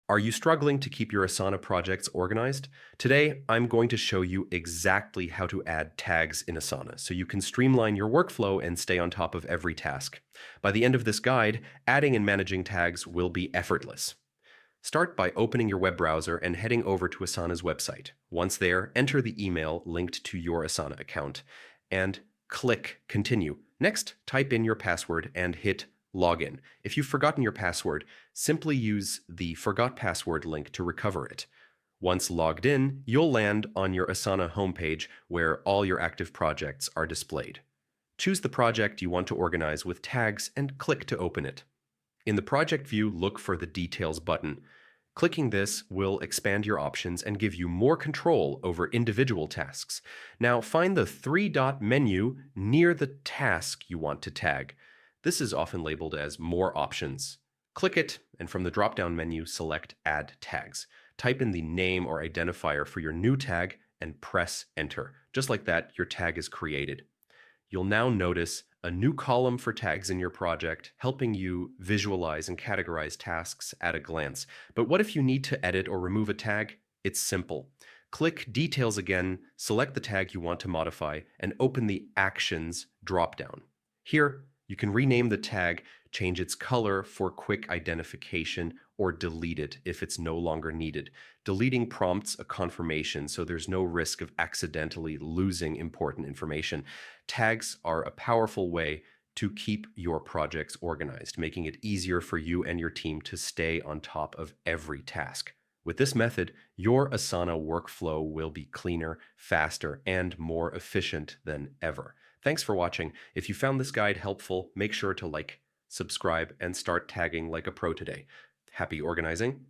Are you struggling to keep your Asana projects organized? Today, I'm going to show you exactly how to add tags in Asana so you can streamline your workflow and stay on top of every task. By the end of this guide, adding and managing tags will be effortless. Start by opening your web browser and heading over to Asana's website. Once there, enter the email linked to your Asana account and click Continue. Next, type in your password and hit Login. If you've forgotten your password, simply use the Forgot Password link to recover it. Once logged in, you'll land on your Asana homepage where all your active projects are displayed. Choose the project you want to organize with tags and click to open it. In the project view, look for the Details button. Clicking this will expand your options and give you more control over individual tasks. Now find the three-dot menu near the task you want to tag. This is often labeled as More Options. Click it, and from the drop-down menu, select Add Tags. Type in the name or identifier for your new tag and press Enter. Just like that, your tag is created. You'll now notice a new column for tags in your project, helping you visualize and categorize tasks at a glance. But what if you need to edit or remove a tag? It's simple. Click Details again, select the tag you want to modify, and open the Actions dropdown. Here, you can rename the tag, change its color for quick identification, or delete it if it's no longer needed. Deleting prompts a confirmation, so there's no risk of accidentally losing important information. Tags are a powerful way to keep your projects organized, making it easier for you and your team to stay on top of every task. With this method, your Asana workflow will be cleaner, faster, and more efficient than ever. Thanks for watching. If you found this guide helpful, make sure to like, subscribe, and start tagging like a pro today. Happy organizing!